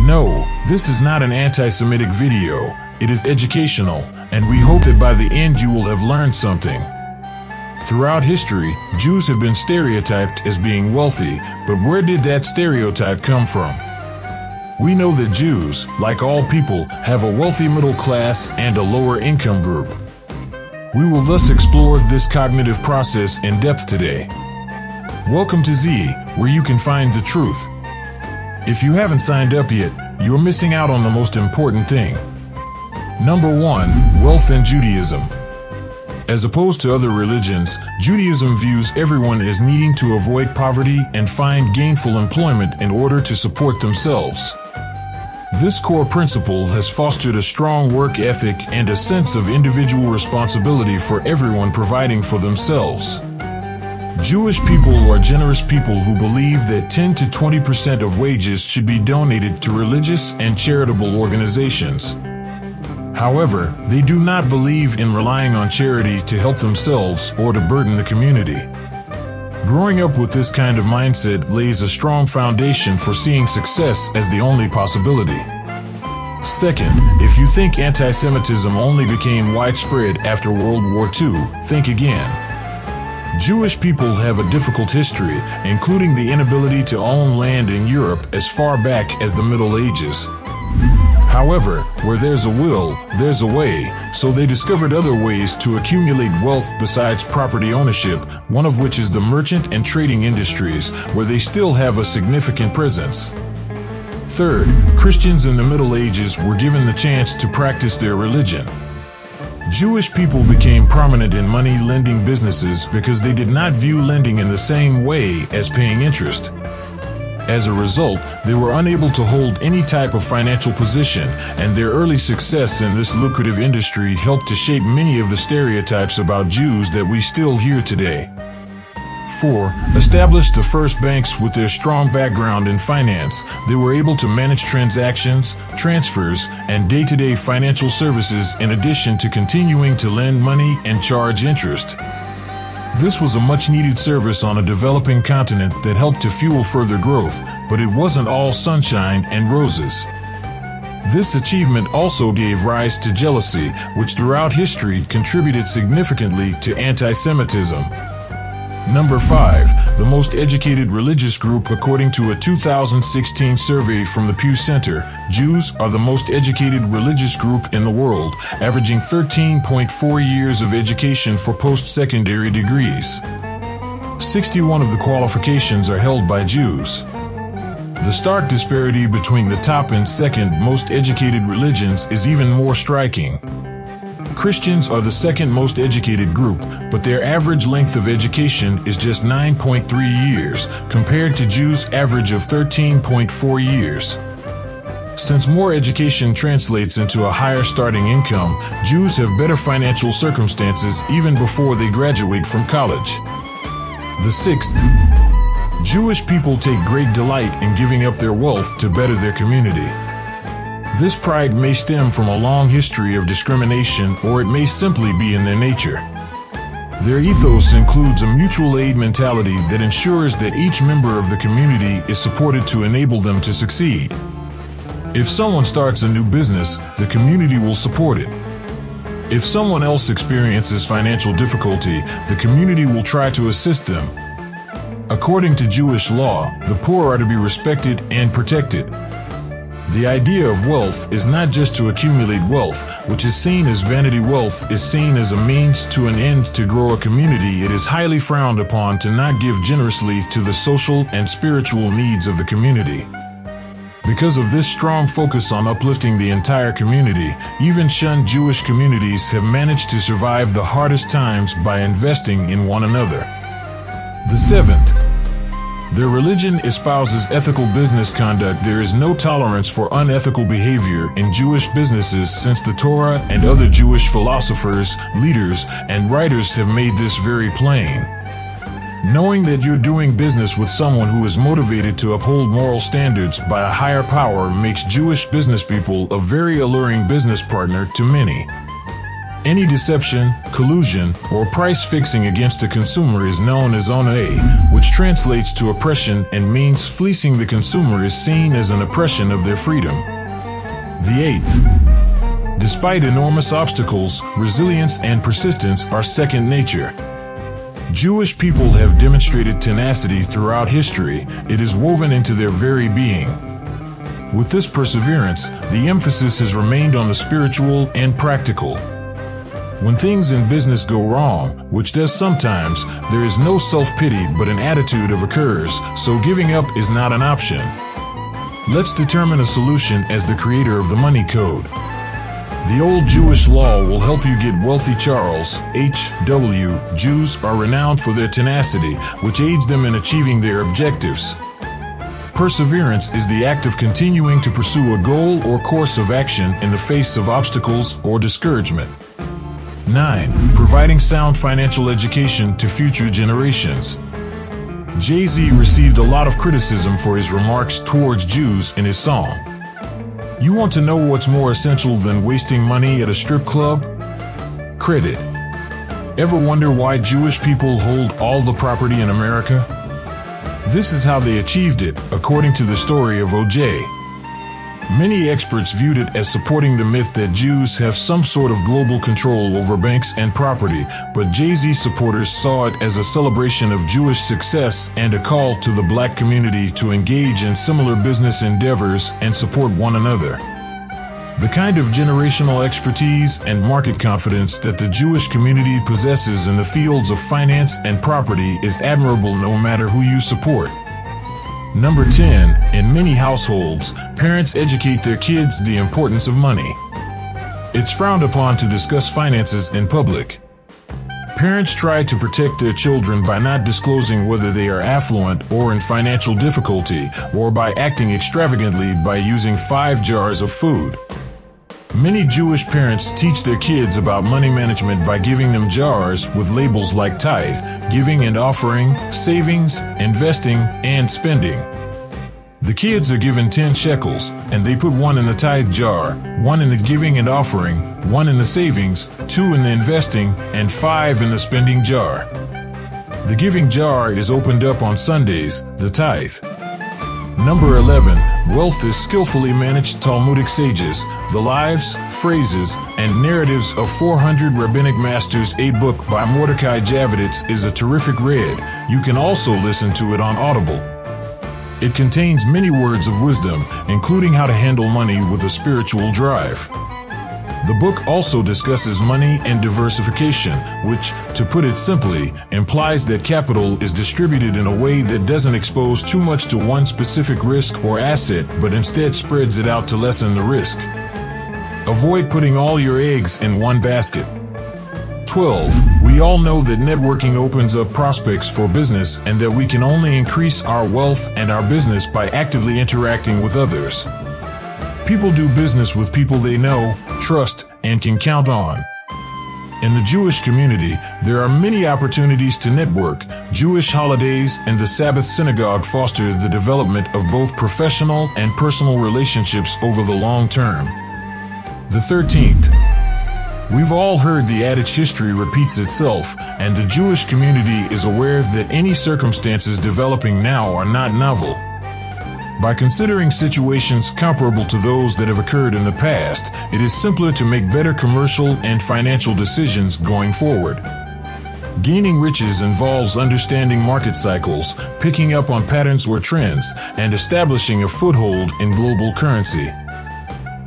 No, this is not an anti-Semitic video. It is educational, and we hope that by the end you will have learned something. Throughout history, Jews have been stereotyped as being wealthy, but where did that stereotype come from? We know that Jews, like all people, have a wealthy middle class and a lower income group. We will thus explore this cognitive process in depth today. Welcome to Z, where you can find the truth. If you haven't signed up yet, you're missing out on the most important thing. Number 1, wealth and Judaism. As opposed to other religions, Judaism views everyone as needing to avoid poverty and find gainful employment in order to support themselves. This core principle has fostered a strong work ethic and a sense of individual responsibility for everyone providing for themselves. Jewish people are generous people who believe that 10 to 20% of wages should be donated to religious and charitable organizations. However, they do not believe in relying on charity to help themselves or to burden the community. Growing up with this kind of mindset lays a strong foundation for seeing success as the only possibility. Second, if you think anti-Semitism only became widespread after World War II, think again. Jewish people have a difficult history, including the inability to own land in Europe as far back as the Middle Ages. However, where there's a will, there's a way, so they discovered other ways to accumulate wealth besides property ownership, one of which is the merchant and trading industries, where they still have a significant presence. Third, Christians in the Middle Ages were given the chance to practice their religion. Jewish people became prominent in money-lending businesses because they did not view lending in the same way as paying interest. As a result, they were unable to hold any type of financial position, and their early success in this lucrative industry helped to shape many of the stereotypes about Jews that we still hear today. 4. Established the first banks. With their strong background in finance, they were able to manage transactions, transfers, and day-to-day financial services in addition to continuing to lend money and charge interest. This was a much-needed service on a developing continent that helped to fuel further growth, but it wasn't all sunshine and roses. This achievement also gave rise to jealousy, which throughout history contributed significantly to anti-Semitism. Number 5, the most educated religious group. According to a 2016 survey from the Pew Center, Jews are the most educated religious group in the world, averaging 13.4 years of education for post-secondary degrees. 61 of the qualifications are held by Jews. The stark disparity between the top and second most educated religions is even more striking. Christians are the second most educated group, but their average length of education is just 9.3 years, compared to Jews' average of 13.4 years. Since more education translates into a higher starting income, Jews have better financial circumstances even before they graduate from college. The 6th, Jewish people take great delight in giving up their wealth to better their community. This pride may stem from a long history of discrimination, or it may simply be in their nature. Their ethos includes a mutual aid mentality that ensures that each member of the community is supported to enable them to succeed. If someone starts a new business, the community will support it. If someone else experiences financial difficulty, the community will try to assist them. According to Jewish law, the poor are to be respected and protected. The idea of wealth is not just to accumulate wealth, which is seen as vanity. Wealth is seen as a means to an end to grow a community. It is highly frowned upon to not give generously to the social and spiritual needs of the community. Because of this strong focus on uplifting the entire community, even shunned Jewish communities have managed to survive the hardest times by investing in one another. The 7th, their religion espouses ethical business conduct. There is no tolerance for unethical behavior in Jewish businesses, since the Torah and other Jewish philosophers, leaders, and writers have made this very plain. Knowing that you're doing business with someone who is motivated to uphold moral standards by a higher power makes Jewish business people a very alluring business partner to many. Any deception, collusion, or price fixing against a consumer is known as onay, which translates to oppression and means fleecing the consumer is seen as an oppression of their freedom. The eighth. Despite enormous obstacles, resilience and persistence are second nature. Jewish people have demonstrated tenacity throughout history. It is woven into their very being. With this perseverance, the emphasis has remained on the spiritual and practical. When things in business go wrong, which does sometimes, there is no self-pity but an attitude of occurs, so giving up is not an option. Let's determine a solution as the creator of the money code. The old Jewish law will help you get wealthy. Charles H.W. Jews are renowned for their tenacity, which aids them in achieving their objectives. Perseverance is the act of continuing to pursue a goal or course of action in the face of obstacles or discouragement. 9. Providing sound financial education to future generations. Jay-Z received a lot of criticism for his remarks towards Jews in his song. You want to know what's more essential than wasting money at a strip club? Credit. Ever wonder why Jewish people hold all the property in America? This is how they achieved it, according to the story of O.J. Many experts viewed it as supporting the myth that Jews have some sort of global control over banks and property, but Jay-Z supporters saw it as a celebration of Jewish success and a call to the black community to engage in similar business endeavors and support one another. The kind of generational expertise and market confidence that the Jewish community possesses in the fields of finance and property is admirable no matter who you support. Number 10. In many households, parents educate their kids the importance of money. It's frowned upon to discuss finances in public. Parents try to protect their children by not disclosing whether they are affluent or in financial difficulty, or by acting extravagantly by using 5 jars of food. Many Jewish parents teach their kids about money management by giving them jars with labels like tithe, giving and offering, savings, investing, and spending. The kids are given 10 shekels, and they put 1 in the tithe jar, 1 in the giving and offering, 1 in the savings, 2 in the investing, and 5 in the spending jar. The giving jar is opened up on Sundays, the tithe. Number 11. Wealth is skillfully managed. Talmudic sages, the lives, phrases, and narratives of 400 rabbinic masters. A book by Mordecai Javitz is a terrific read. You can also listen to it on Audible. It contains many words of wisdom, including how to handle money with a spiritual drive. The book also discusses money and diversification, which, to put it simply, implies that capital is distributed in a way that doesn't expose too much to one specific risk or asset, but instead spreads it out to lessen the risk. Avoid putting all your eggs in one basket. 12. We all know that networking opens up prospects for business and that we can only increase our wealth and our business by actively interacting with others. People do business with people they know, trust, and can count on. In the Jewish community, there are many opportunities to network. Jewish holidays and the Sabbath synagogue foster the development of both professional and personal relationships over the long term. The 13th. We've all heard the adage history repeats itself, and the Jewish community is aware that any circumstances developing now are not novel. By considering situations comparable to those that have occurred in the past, it is simpler to make better commercial and financial decisions going forward. Gaining riches involves understanding market cycles, picking up on patterns or trends, and establishing a foothold in global currency.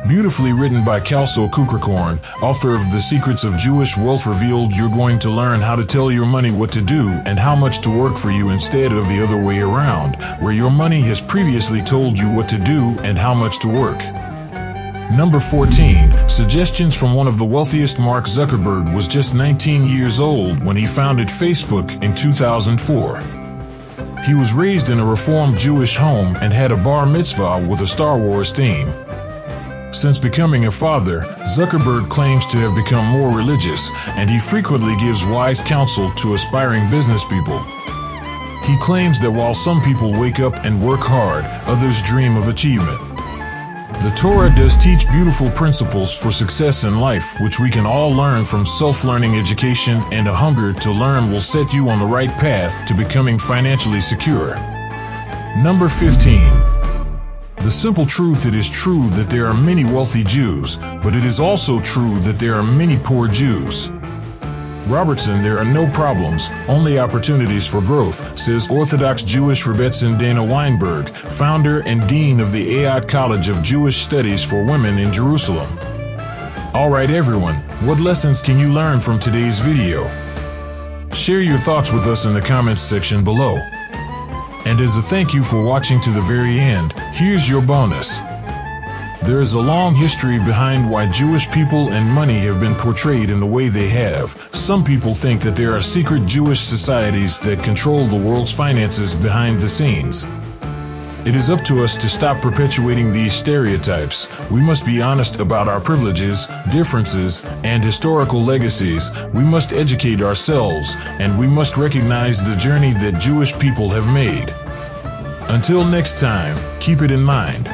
Beautifully written by Kelso Kukrakorn, author of The Secrets of Jewish Wealth Revealed. You're going to learn how to tell your money what to do and how much to work for you instead of the other way around, where your money has previously told you what to do and how much to work. Number 14. Suggestions from one of the wealthiest. Mark Zuckerberg was just 19 years old when he founded Facebook in 2004. He was raised in a Reformed Jewish home and had a bar mitzvah with a Star Wars theme. Since becoming a father, Zuckerberg claims to have become more religious, and he frequently gives wise counsel to aspiring business people. He claims that while some people wake up and work hard, others dream of achievement. The Torah does teach beautiful principles for success in life, which we can all learn from self-learning education, and a hunger to learn will set you on the right path to becoming financially secure. Number 15. The simple truth: it is true that there are many wealthy Jews, but it is also true that there are many poor Jews. Robertson, there are no problems, only opportunities for growth, says Orthodox Jewish Rebbetzin Dana Weinberg, founder and dean of the Ayat College of Jewish Studies for Women in Jerusalem. Alright everyone, what lessons can you learn from today's video? Share your thoughts with us in the comments section below. And as a thank you for watching to the very end, here's your bonus. There is a long history behind why Jewish people and money have been portrayed in the way they have. Some people think that there are secret Jewish societies that control the world's finances behind the scenes. It is up to us to stop perpetuating these stereotypes. We must be honest about our privileges, differences, and historical legacies. We must educate ourselves, and we must recognize the journey that Jewish people have made. Until next time, keep it in mind.